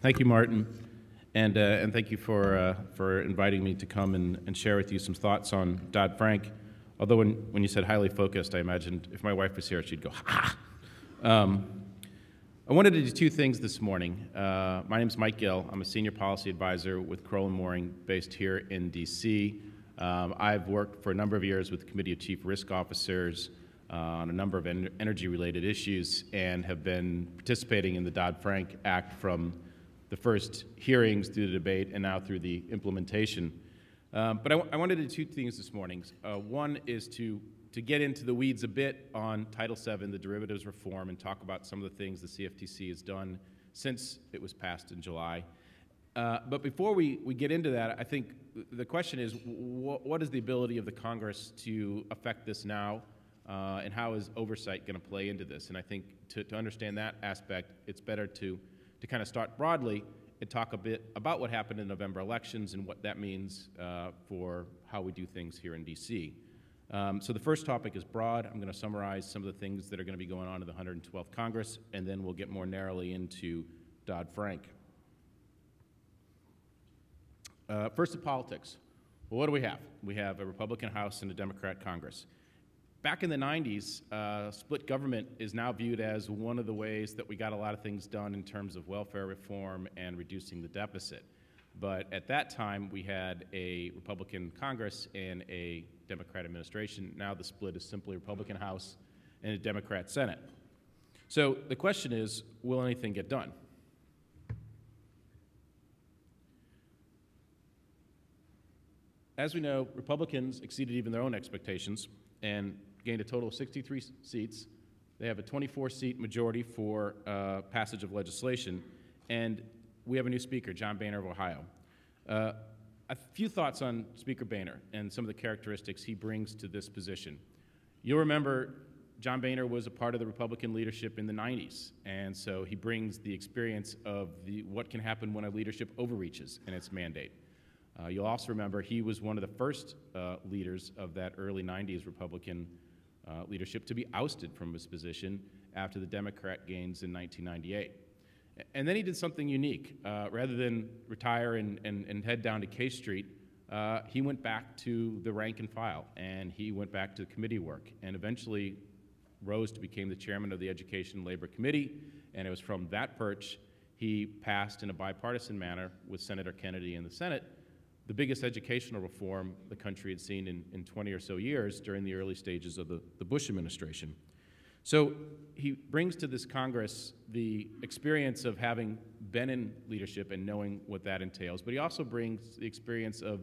Thank you, Martin, and thank you for inviting me to come and share with you some thoughts on Dodd-Frank. Although when you said highly focused, I imagined if my wife was here, she'd go, ha! I wanted to do two things this morning. My name is Mike Gill. I'm a senior policy advisor with Crowell & Mooring based here in D.C. I've worked for a number of years with the Committee of Chief Risk Officers on a number of energy-related issues and have been participating in the Dodd-Frank Act from the first hearings through the debate and now through the implementation. But I wanted to do two things this morning. One is to get into the weeds a bit on Title VII, the derivatives reform, and talk about some of the things the CFTC has done since it was passed in July. But before we get into that, I think the question is, what is the ability of the Congress to affect this now, and how is oversight going to play into this? And I think to understand that aspect, it's better to kind of start broadly and talk a bit about what happened in November elections and what that means for how we do things here in D.C. So the first topic is broad. I'm going to summarize some of the things that are going to be going on in the 112th Congress, and then we'll get more narrowly into Dodd-Frank. First, the politics. Well, what do we have? We have a Republican House and a Democrat Congress. Back in the 90s, split government is now viewed as one of the ways that we got a lot of things done in terms of welfare reform and reducing the deficit. But at that time, we had a Republican Congress and a Democrat administration. Now the split is simply a Republican House and a Democrat Senate. So the question is, will anything get done? As we know, Republicans exceeded even their own expectations and gained a total of 63 seats. They have a 24-seat majority for passage of legislation, and we have a new speaker, John Boehner of Ohio. A few thoughts on Speaker Boehner and some of the characteristics he brings to this position. You'll remember John Boehner was a part of the Republican leadership in the 90s, and so he brings the experience of what can happen when a leadership overreaches in its mandate. You'll also remember he was one of the first leaders of that early 90s Republican leadership to be ousted from his position after the Democrat gains in 1998. And then he did something unique. Rather than retire and head down to K Street, he went back to the rank and file, and he went back to committee work, and eventually rose to become the chairman of the Education and Labor Committee, and it was from that perch he passed in a bipartisan manner with Senator Kennedy in the Senate the biggest educational reform the country had seen in 20 or so years during the early stages of the Bush administration. So he brings to this Congress the experience of having been in leadership and knowing what that entails, but he also brings the experience of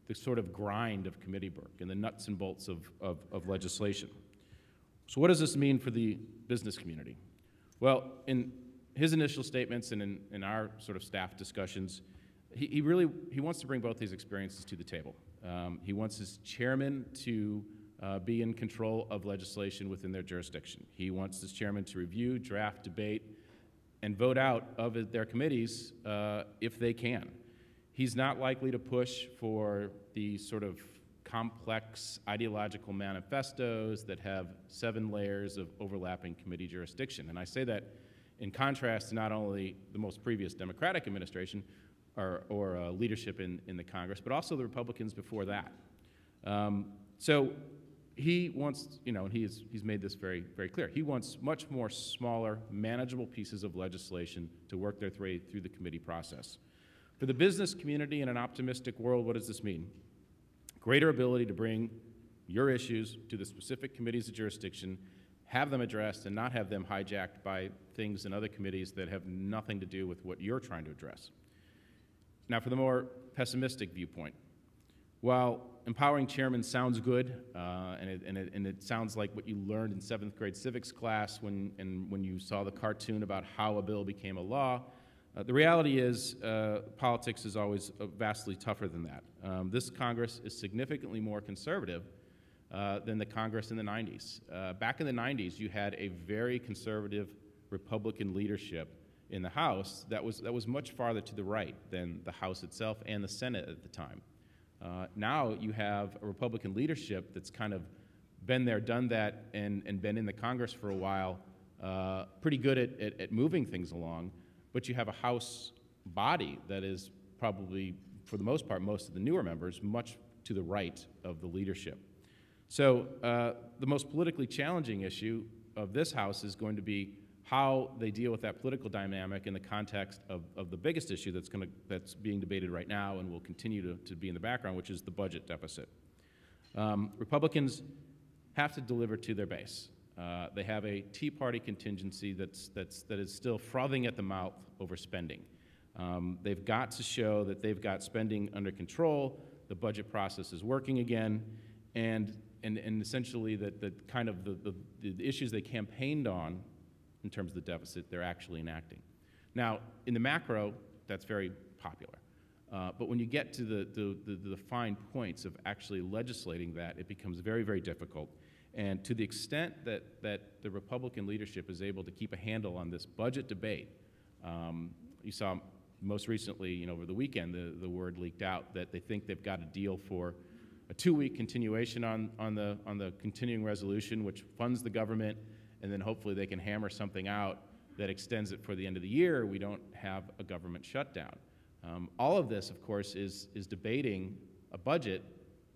the sort of grind of committee work and the nuts and bolts of legislation. So what does this mean for the business community? Well, in his initial statements and in our sort of staff discussions, he wants to bring both these experiences to the table. He wants his chairman to be in control of legislation within their jurisdiction. He wants his chairman to review, draft, debate, and vote out of their committees if they can. He's not likely to push for the sort of complex ideological manifestos that have 7 layers of overlapping committee jurisdiction. And I say that in contrast to not only the most previous Democratic administration, or leadership in the Congress, but also the Republicans before that. So he wants, and he's made this very, very clear. He wants much more smaller, manageable pieces of legislation to work their way through the committee process. For the business community in an optimistic world, what does this mean? Greater ability to bring your issues to the specific committees of jurisdiction, have them addressed, and not have them hijacked by things in other committees that have nothing to do with what you're trying to address. Now, for the more pessimistic viewpoint, while empowering chairmen sounds good, and it sounds like what you learned in 7th grade civics class when you saw the cartoon about how a bill became a law, the reality is politics is always vastly tougher than that. This Congress is significantly more conservative than the Congress in the 90s. Back in the 90s, you had a very conservative Republican leadership in the House that was much farther to the right than the House itself and the Senate at the time. Now you have a Republican leadership that's kind of been there, done that, and been in the Congress for a while, pretty good at moving things along, but you have a House body that is probably, for the most part, most of the newer members, much to the right of the leadership. So the most politically challenging issue of this House is going to be how they deal with that political dynamic in the context of the biggest issue that's being debated right now and will continue to be in the background, which is the budget deficit. Republicans have to deliver to their base. They have a Tea Party contingency that is still frothing at the mouth over spending. They've got to show that they've got spending under control, the budget process is working again, and essentially that kind of the issues they campaigned on in terms of the deficit, they're actually enacting. Now, in the macro, that's very popular. But when you get to the fine points of actually legislating that, it becomes very, very difficult. And to the extent that the Republican leadership is able to keep a handle on this budget debate, you saw most recently, over the weekend, the word leaked out that they think they've got a deal for a 2-week continuation on the continuing resolution, which funds the government, and then hopefully they can hammer something out that extends it for the end of the year. We don't have a government shutdown. All of this, of course, is debating a budget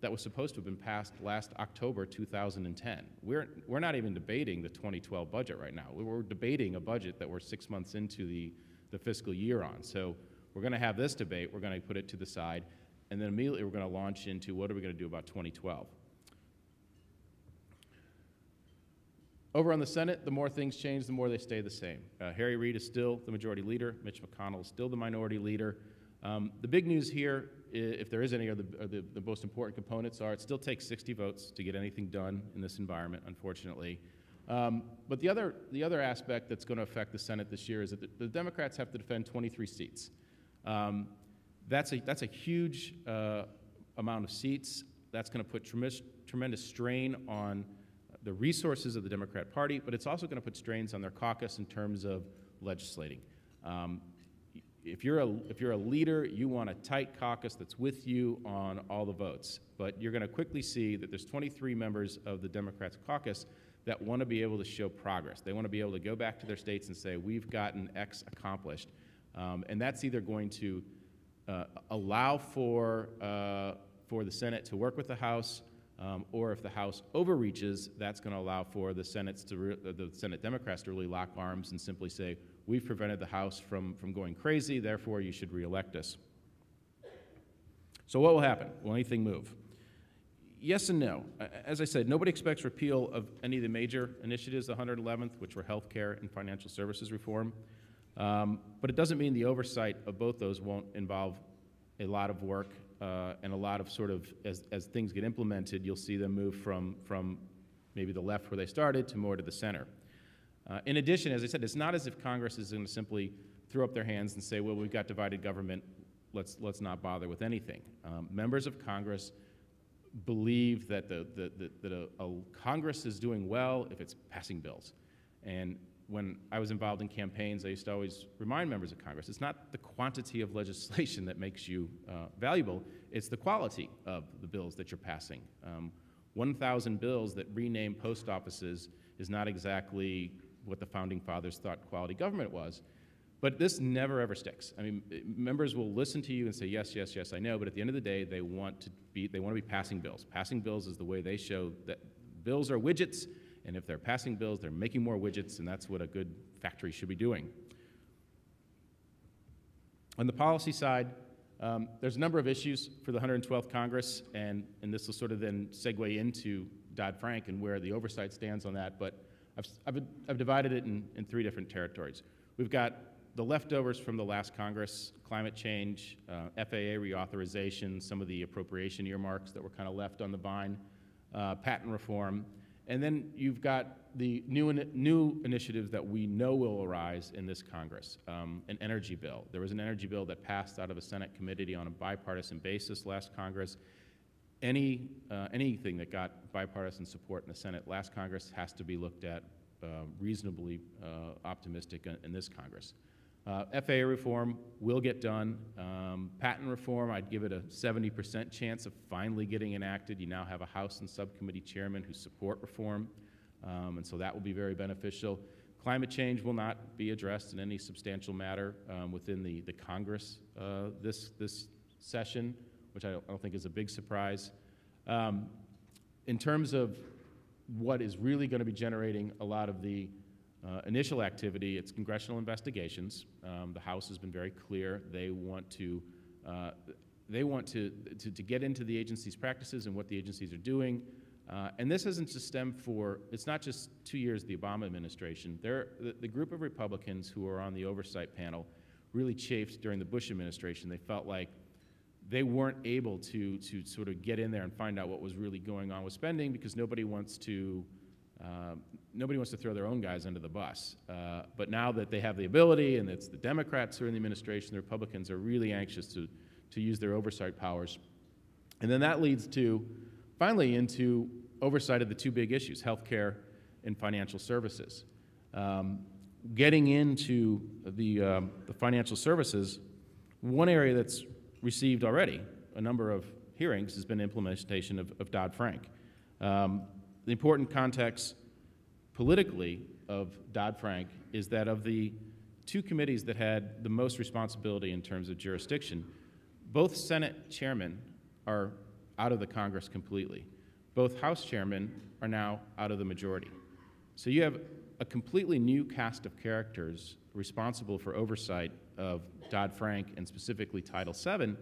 that was supposed to have been passed last October 2010. We're not even debating the 2012 budget right now. We're debating a budget that we're 6 months into the fiscal year on. So we're going to have this debate, we're going to put it to the side, and then immediately we're going to launch into what are we going to do about 2012. Over on the Senate, the more things change, the more they stay the same. Harry Reid is still the majority leader. Mitch McConnell is still the minority leader. The big news here, if there is any, or the most important components are, it still takes 60 votes to get anything done in this environment, unfortunately. But the other aspect that's going to affect the Senate this year is that the Democrats have to defend 23 seats. That's a huge amount of seats. That's going to put tremendous strain on the resources of the Democrat Party, but it's also going to put strains on their caucus in terms of legislating. If you're a leader, you want a tight caucus that's with you on all the votes. But you're going to quickly see that there's 23 members of the Democrats caucus that want to be able to show progress. They want to be able to go back to their states and say, we've gotten X accomplished. And that's either going to allow for the Senate to work with the House, or if the House overreaches, that's going to allow for the Senate Democrats to really lock arms and simply say, we've prevented the House from going crazy, therefore you should reelect us. So what will happen? Will anything move? Yes and no. As I said, nobody expects repeal of any of the major initiatives, the 111th, which were health care and financial services reform. But it doesn't mean the oversight of both those won't involve a lot of work and a lot of sort of, as things get implemented, you'll see them move from maybe the left where they started to more to the center. In addition, as I said, it's not as if Congress is going to simply throw up their hands and say, well, we've got divided government, let's not bother with anything. Members of Congress believe that a Congress is doing well if it's passing bills. And when I was involved in campaigns, I used to always remind members of Congress, it's not the quantity of legislation that makes you valuable, it's the quality of the bills that you're passing. 1,000 bills that rename post offices is not exactly what the Founding Fathers thought quality government was. But this never ever sticks. I mean, members will listen to you and say, yes, yes, yes, I know, but at the end of the day, they want to be passing bills. Passing bills is the way they show that bills are widgets, and if they're passing bills, they're making more widgets, and that's what a good factory should be doing. On the policy side, there's a number of issues for the 112th Congress, and this will sort of then segue into Dodd-Frank and where the oversight stands on that, but I've divided it in 3 different territories. We've got the leftovers from the last Congress, climate change, FAA reauthorization, some of the appropriation earmarks that were kind of left on the vine, patent reform, and then you've got the new initiatives that we know will arise in this Congress, an energy bill. There was an energy bill that passed out of a Senate committee on a bipartisan basis last Congress. Anything that got bipartisan support in the Senate last Congress has to be looked at reasonably optimistic in this Congress. FAA reform will get done. Patent reform, I'd give it a 70% chance of finally getting enacted. You now have a House and subcommittee chairman who support reform, and so that will be very beneficial. Climate change will not be addressed in any substantial matter within the Congress this session, which I don't think is a big surprise. In terms of what is really going to be generating a lot of the initial activity, it's congressional investigations. The House has been very clear. They want to get into the agency's practices and what the agencies are doing. And this isn't just it's not just 2 years of the Obama administration. The group of Republicans who are on the oversight panel really chafed during the Bush administration. They felt like they weren't able to sort of get in there and find out what was really going on with spending because nobody wants to throw their own guys under the bus. But now that they have the ability and it's the Democrats who are in the administration, the Republicans are really anxious to use their oversight powers. And then that leads finally into oversight of the two big issues, healthcare and financial services. Getting into the financial services, one area that's received already a number of hearings has been implementation of Dodd-Frank. The important context politically of Dodd-Frank is that of the two committees that had the most responsibility in terms of jurisdiction, both Senate chairmen are out of the Congress completely. Both House chairmen are now out of the majority. So you have a completely new cast of characters responsible for oversight of Dodd-Frank and specifically Title VII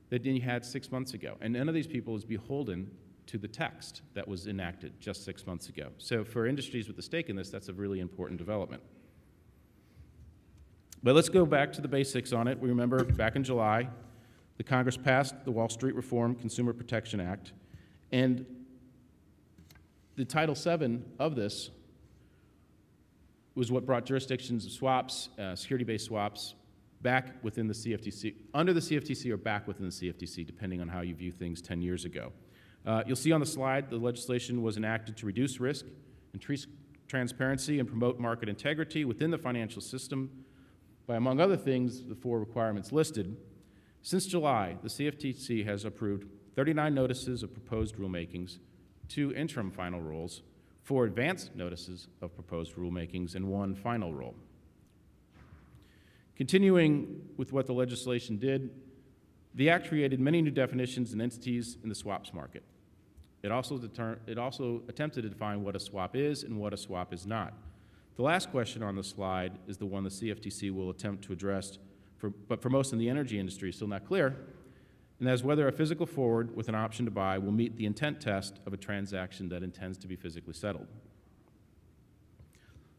that you had 6 months ago. And none of these people is beholden to the text that was enacted just 6 months ago. So for industries with a stake in this, that's a really important development. But let's go back to the basics on it. We remember back in July, the Congress passed the Wall Street Reform Consumer Protection Act, and the Title VII of this was what brought jurisdictions of swaps, security-based swaps, back within the CFTC, under the CFTC or back within the CFTC, depending on how you view things 10 years ago. You'll see on the slide the legislation was enacted to reduce risk, increase transparency, and promote market integrity within the financial system by, among other things, the 4 requirements listed. Since July, the CFTC has approved 39 notices of proposed rulemakings, 2 interim final rules, 4 advance notices of proposed rulemakings, and 1 final rule. Continuing with what the legislation did, the Act created many new definitions and entities in the swaps market. It also attempted to define what a swap is and what a swap is not. The last question on the slide is the one the CFTC will attempt to address, but for most in the energy industry is still not clear, and that is whether a physical forward with an option to buy will meet the intent test of a transaction that intends to be physically settled.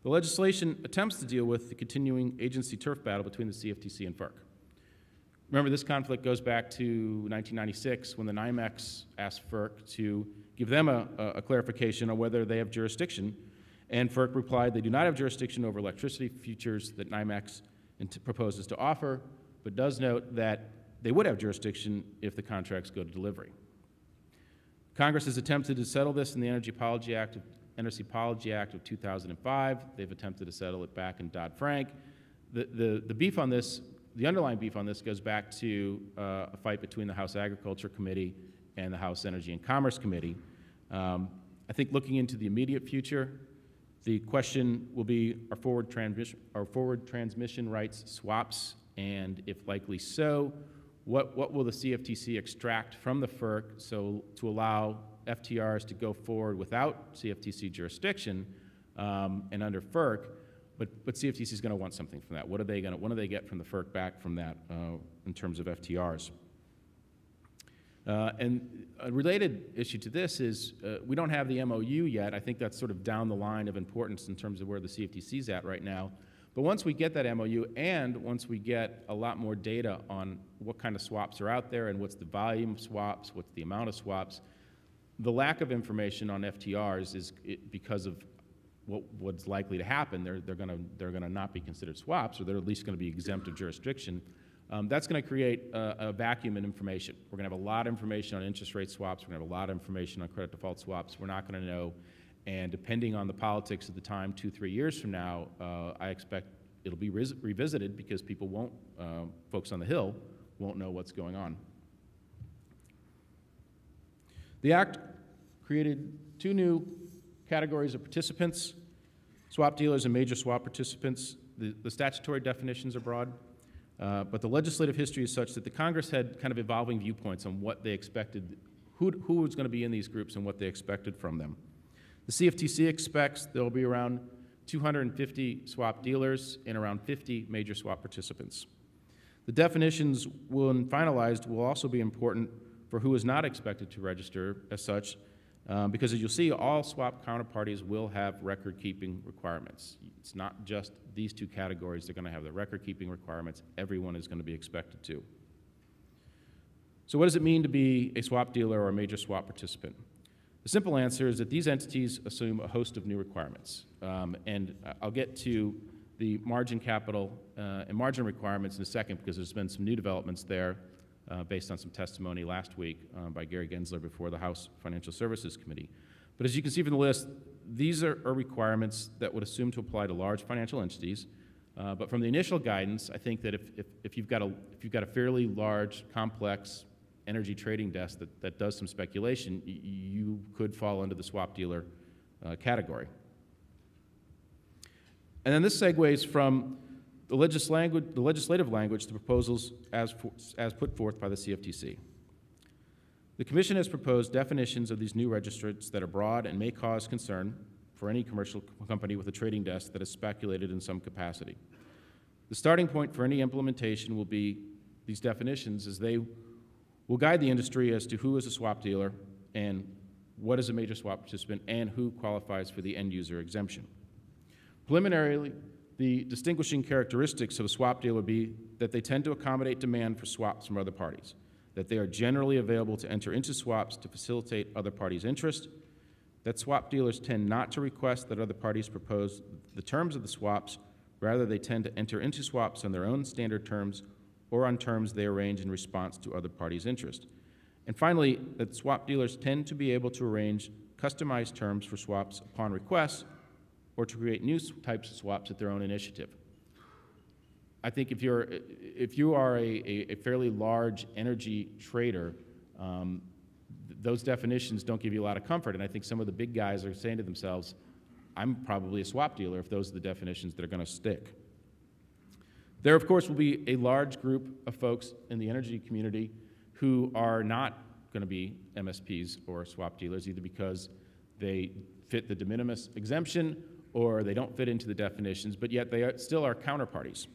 The legislation attempts to deal with the continuing agency turf battle between the CFTC and FERC. Remember, this conflict goes back to 1996 when the NYMEX asked FERC to give them a clarification on whether they have jurisdiction, and FERC replied they do not have jurisdiction over electricity futures that NYMEX proposes to offer, but does note that they would have jurisdiction if the contracts go to delivery. Congress has attempted to settle this in the Energy Policy Act of 2005. They've attempted to settle it back in Dodd-Frank. The beef on this, the underlying beef on this goes back to a fight between the House Agriculture Committee and the House Energy and Commerce Committee. I think looking into the immediate future, the question will be are forward transmission rights swaps, and if likely so, what will the CFTC extract from the FERC so to allow FTRs to go forward without CFTC jurisdiction and under FERC, but CFTC is going to want something from that. What do they get from the FERC back from that in terms of FTRs? And a related issue to this is we don't have the MOU yet. I think that's sort of down the line of importance in terms of where the CFTC is at right now. But once we get that MOU and once we get a lot more data on what kind of swaps are out there and what's the volume of swaps, what's the amount of swaps, the lack of information on FTRs is because of what's likely to happen. They're going to not be considered swaps, or they're at least going to be exempt of jurisdiction. That's going to create a vacuum in information. We're going to have a lot of information on interest rate swaps. We're going to have a lot of information on credit default swaps. We're not going to know. And depending on the politics of the time, 2-3 years from now, I expect it'll be revisited because people won't, folks on the Hill won't know what's going on. The Act created 2 new categories of participants. Swap dealers and major swap participants, the statutory definitions are broad, but the legislative history is such that the Congress had kind of evolving viewpoints on what they expected, who was going to be in these groups and what they expected from them. The CFTC expects there will be around 250 swap dealers and around 50 major swap participants. The definitions, when finalized, will also be important for who is not expected to register as such, because as you'll see, all swap counterparties will have record-keeping requirements. It's not just these two categories. They're going to have the record-keeping requirements. Everyone is going to be expected to. So what does it mean to be a swap dealer or a major swap participant? The simple answer is that these entities assume a host of new requirements. And I'll get to the margin capital and margin requirements in a second, because there's been some new developments there based on some testimony last week by Gary Gensler before the House Financial Services Committee. But as you can see from the list, these are requirements that would assume to apply to large financial entities. But from the initial guidance, I think that if you've got a fairly large, complex energy trading desk that does some speculation, you could fall under the swap dealer category. And then this segues from the legislative language to proposals as put forth by the CFTC. The Commission has proposed definitions of these new registrants that are broad and may cause concern for any commercial company with a trading desk that is speculated in some capacity. The starting point for any implementation will be these definitions, as they will guide the industry as to who is a swap dealer and what is a major swap participant and who qualifies for the end user exemption. Preliminarily, the distinguishing characteristics of a swap dealer would be that they tend to accommodate demand for swaps from other parties, that they are generally available to enter into swaps to facilitate other parties' interest, that swap dealers tend not to request that other parties propose the terms of the swaps, rather they tend to enter into swaps on their own standard terms or on terms they arrange in response to other parties' interest. And finally, that swap dealers tend to be able to arrange customized terms for swaps upon request or to create new types of swaps at their own initiative. I think if you are a fairly large energy trader, those definitions don't give you a lot of comfort, and I think some of the big guys are saying to themselves, I'm probably a swap dealer if those are the definitions that are going to stick. There, of course, will be a large group of folks in the energy community who are not going to be MSPs or swap dealers, either because they fit the de minimis exemption or they don't fit into the definitions, but yet they still are counterparties.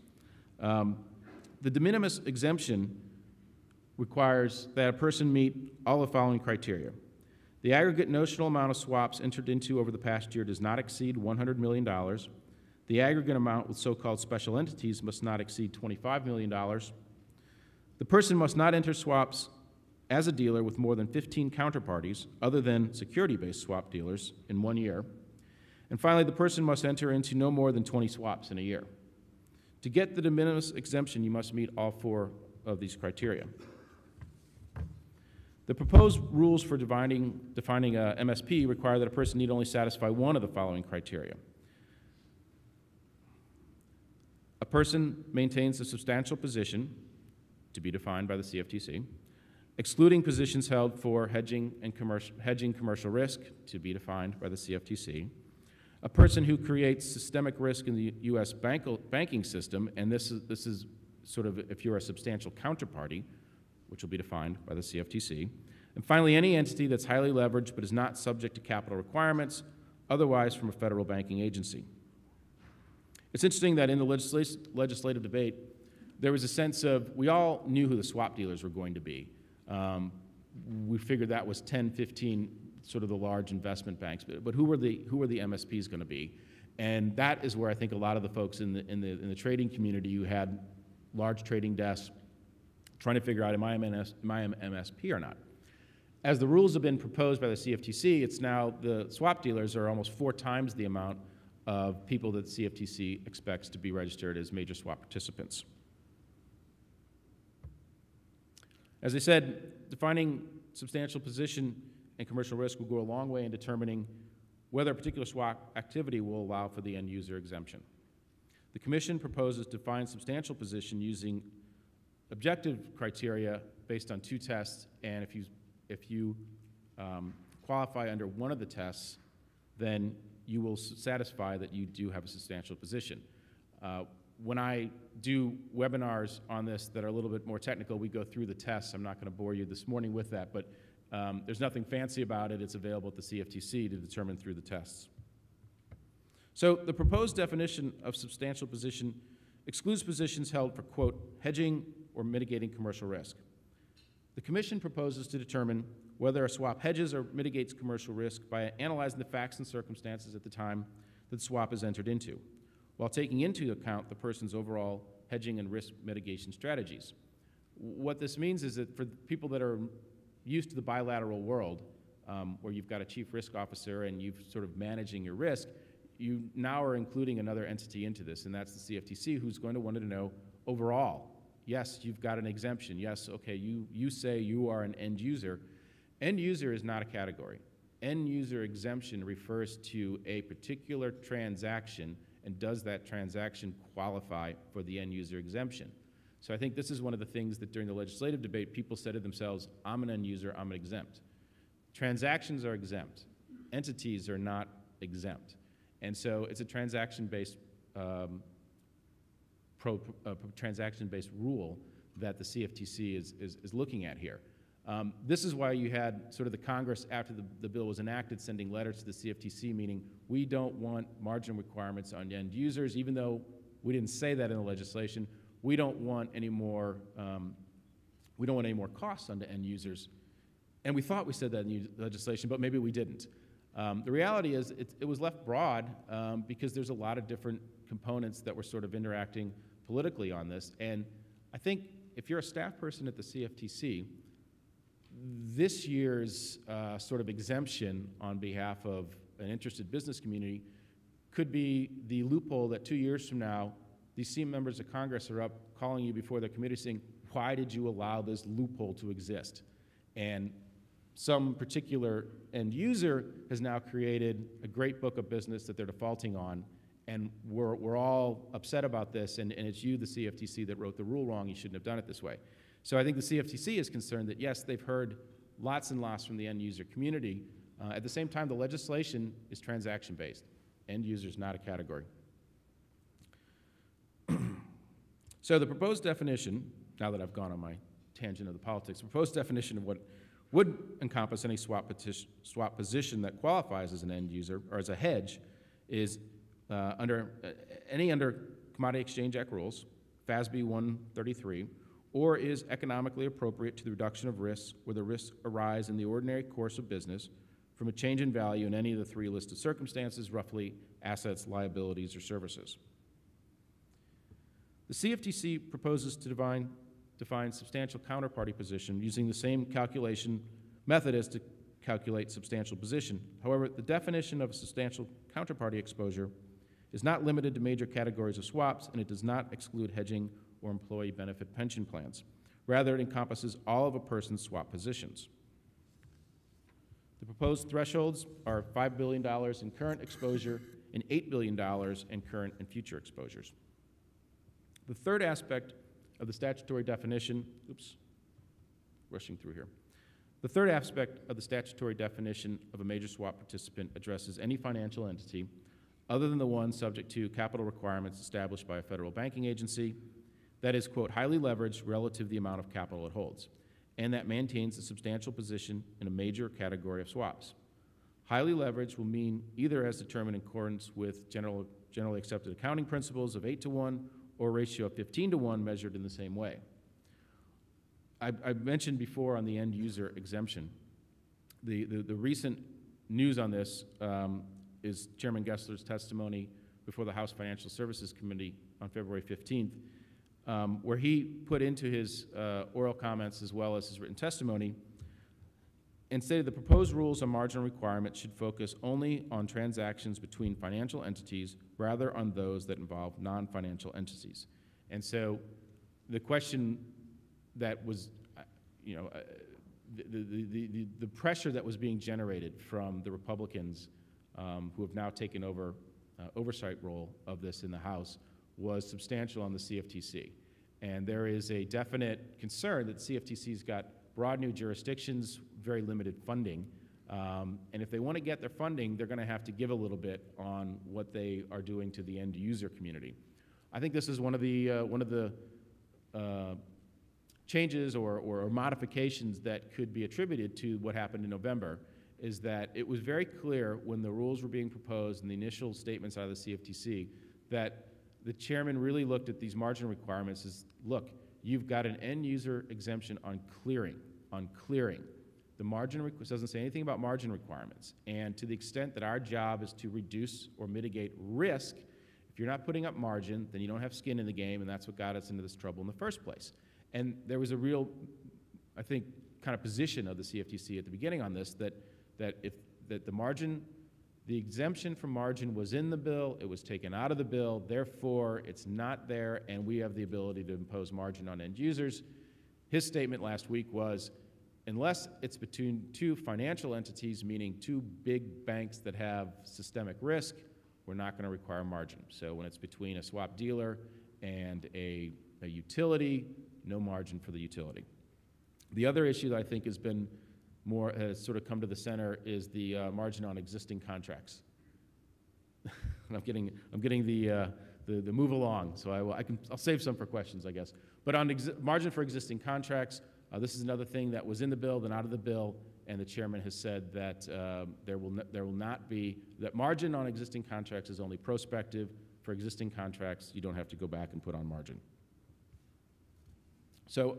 The de minimis exemption requires that a person meet all the following criteria. The aggregate notional amount of swaps entered into over the past year does not exceed $100 million. The aggregate amount with so-called special entities must not exceed $25 million. The person must not enter swaps as a dealer with more than 15 counterparties other than security-based swap dealers in 1 year. And finally, the person must enter into no more than 20 swaps in a year. To get the de minimis exemption, you must meet all 4 of these criteria. The proposed rules for defining a MSP require that a person need only satisfy one of the following criteria. A person maintains a substantial position, to be defined by the CFTC, excluding positions held for hedging commercial risk, to be defined by the CFTC. A person who creates systemic risk in the U.S. banking system, and this is sort of if you're a substantial counterparty, which will be defined by the CFTC. And finally, any entity that's highly leveraged but is not subject to capital requirements, otherwise from a federal banking agency. It's interesting that in the legislative debate, there was a sense of, we all knew who the swap dealers were going to be. We figured that was 10, 15, sort of the large investment banks, but who were the MSPs going to be? And that is where I think a lot of the folks in the trading community who had large trading desks trying to figure out, am I an MSP or not? As the rules have been proposed by the CFTC, it's now the swap dealers are almost 4 times the amount of people that the CFTC expects to be registered as major swap participants. As I said, defining substantial position and commercial risk will go a long way in determining whether a particular swap activity will allow for the end user exemption. The Commission proposes to define substantial position using objective criteria based on 2 tests, and if you qualify under one of the tests, then you will satisfy that you do have a substantial position. When I do webinars on this that are a little bit more technical, we go through the tests. I'm not going to bore you this morning with that, but there's nothing fancy about it. It's available at the CFTC to determine through the tests. So the proposed definition of substantial position excludes positions held for, quote, hedging or mitigating commercial risk. The Commission proposes to determine whether a swap hedges or mitigates commercial risk by analyzing the facts and circumstances at the time that the swap is entered into, while taking into account the person's overall hedging and risk mitigation strategies. What this means is that for people that are used to the bilateral world, where you've got a chief risk officer and you've sort of managing your risk, you now are including another entity into this, and that's the CFTC, who's going to want to know overall. Yes, you've got an exemption. Yes, okay, you say you are an end user. End user is not a category. End user exemption refers to a particular transaction, and does that transaction qualify for the end user exemption? So I think this is one of the things that during the legislative debate, people said to themselves, I'm an end user, I'm exempt. Transactions are exempt. Entities are not exempt. And so it's a transaction-based transaction-based rule that the CFTC is looking at here. This is why you had sort of the Congress, after the bill was enacted, sending letters to the CFTC, meaning we don't want margin requirements on end users, even though we didn't say that in the legislation. We don't want any more. We don't want any more costs onto end users, and we thought we said that in the legislation, but maybe we didn't. The reality is it was left broad because there's a lot of different components that were sort of interacting politically on this. And I think if you're a staff person at the CFTC, this year's sort of exemption on behalf of an interested business community could be the loophole that 2 years from now, these same members of Congress are up calling you before their committee saying, why did you allow this loophole to exist? And some particular end user has now created a great book of business that they're defaulting on, and we're all upset about this, and it's you, the CFTC, that wrote the rule wrong. You shouldn't have done it this way. So I think the CFTC is concerned that, yes, they've heard lots and lots from the end user community. At the same time, the legislation is transaction-based. End user is not a category. So the proposed definition, now that I've gone on my tangent of the politics, the proposed definition of what would encompass any swap position that qualifies as an end user or as a hedge is under Commodity Exchange Act rules, FASB 133, or is economically appropriate to the reduction of risks where the risks arise in the ordinary course of business from a change in value in any of the three listed circumstances, roughly assets, liabilities, or services. The CFTC proposes to define substantial counterparty position using the same calculation method as to calculate substantial position. However, the definition of a substantial counterparty exposure is not limited to major categories of swaps, and it does not exclude hedging or employee benefit pension plans. Rather, it encompasses all of a person's swap positions. The proposed thresholds are $5 billion in current exposure and $8 billion in current and future exposures. The third aspect of the statutory definition, rushing through here. The third aspect of the statutory definition of a major swap participant addresses any financial entity other than the one subject to capital requirements established by a federal banking agency that is, quote, highly leveraged relative to the amount of capital it holds, and that maintains a substantial position in a major category of swaps. Highly leveraged will mean either as determined in accordance with generally accepted accounting principles of 8-to-1 or a ratio of 15-to-1 measured in the same way. I mentioned before on the end user exemption. The recent news on this is Chairman Gessler's testimony before the House Financial Services Committee on February 15th, where he put into his oral comments as well as his written testimony and stated the proposed rules on marginal requirements should focus only on transactions between financial entities rather on those that involve non-financial entities. And so the question that was, the pressure that was being generated from the Republicans who have now taken over oversight role of this in the House was substantial on the CFTC. And there is a definite concern that the CFTC's got broad new jurisdictions, very limited funding, And if they want to get their funding, they're going to have to give a little bit on what they are doing to the end user community. I think this is one of the changes or modifications that could be attributed to what happened in November, is that it was very clear when the rules were being proposed and the initial statements out of the CFTC that the chairman really looked at these margin requirements as, look, you've got an end user exemption on clearing. The margin doesn't say anything about margin requirements. And to the extent that our job is to reduce or mitigate risk, if you're not putting up margin, then you don't have skin in the game, and that's what got us into this trouble in the first place. And there was a real, I think, kind of position of the CFTC at the beginning on this, that the exemption from margin was in the bill, it was taken out of the bill, therefore it's not there, and we have the ability to impose margin on end users. His statement last week was, unless it's between two financial entities, meaning two big banks that have systemic risk, we're not going to require margin. So when it's between a swap dealer and a utility, no margin for the utility. The other issue that I think has been has sort of come to the center is the margin on existing contracts. I'm getting the move along, so I'll save some for questions, I guess. But on margin for existing contracts, this is another thing that was in the bill, then out of the bill, and the chairman has said that there will not be, that margin on existing contracts is only prospective. For existing contracts, you don't have to go back and put on margin. So,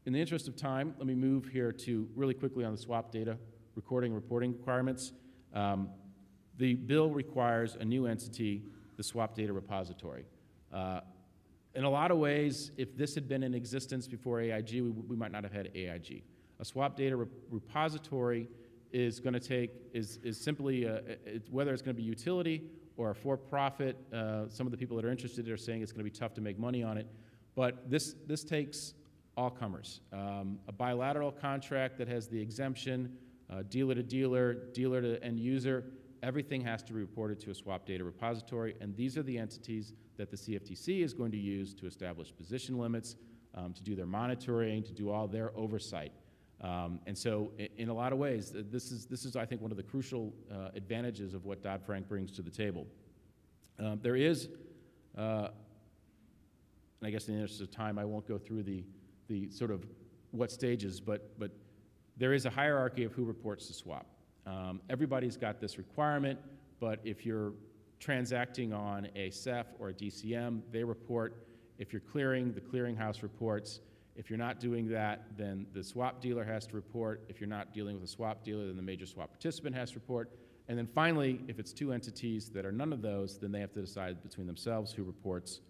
in the interest of time, let me move here to really quickly on the swap data recording and reporting requirements. The bill requires a new entity, the swap data repository. In a lot of ways, if this had been in existence before AIG, we might not have had AIG. A swap data repository is going to take, is simply, whether it's going to be utility or a for-profit, some of the people that are interested are saying it's going to be tough to make money on it, but this takes all comers. A bilateral contract that has the exemption, dealer to dealer, dealer to end user, everything has to be reported to a swap data repository, and these are the entities that the CFTC is going to use to establish position limits, to do their monitoring, to do all their oversight. And so in a lot of ways, this is I think, one of the crucial advantages of what Dodd-Frank brings to the table. There is, and I guess in the interest of time, I won't go through the sort of what stages, but there is a hierarchy of who reports the swap. Everybody's got this requirement, but if you're transacting on a CEF or a DCM, they report. If you're clearing, the clearinghouse reports. If you're not doing that, then the swap dealer has to report. If you're not dealing with a swap dealer, then the major swap participant has to report. And then finally, if it's two entities that are none of those, then they have to decide between themselves who reports.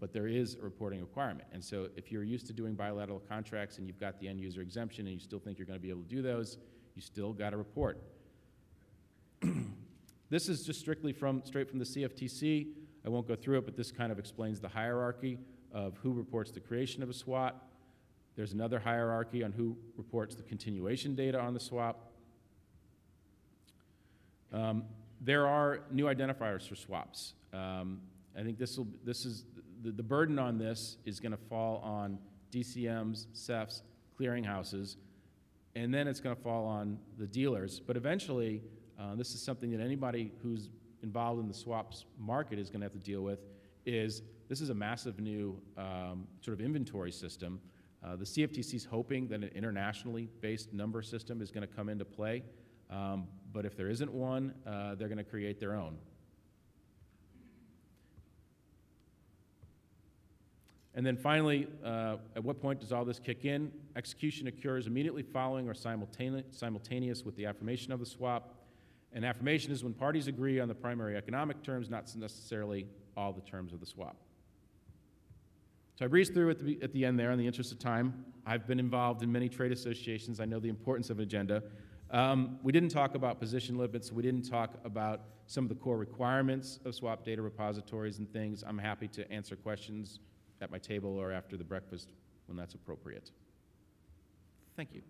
But there is a reporting requirement. And so if you're used to doing bilateral contracts and you've got the end user exemption and you still think you're going to be able to do those, you still got to report. This is just straight from the CFTC. I won't go through it, but this kind of explains the hierarchy of who reports the creation of a swap. There's another hierarchy on who reports the continuation data on the swap. There are new identifiers for swaps. I think the burden on this is going to fall on DCMs, CEFs, clearinghouses, and then it's going to fall on the dealers. But eventually, this is something that anybody who's involved in the swaps market is going to have to deal with. This is a massive new sort of inventory system. The CFTC is hoping that an internationally based number system is going to come into play, but if there isn't one, they're going to create their own. And then finally, at what point does all this kick in? Execution occurs immediately following or simultaneous with the affirmation of the swap. And affirmation is when parties agree on the primary economic terms, not necessarily all the terms of the swap. So I breezed through at the end there in the interest of time. I've been involved in many trade associations. I know the importance of an agenda. We didn't talk about position limits. We didn't talk about some of the core requirements of swap data repositories and things. I'm happy to answer questions at my table or after the breakfast when that's appropriate. Thank you.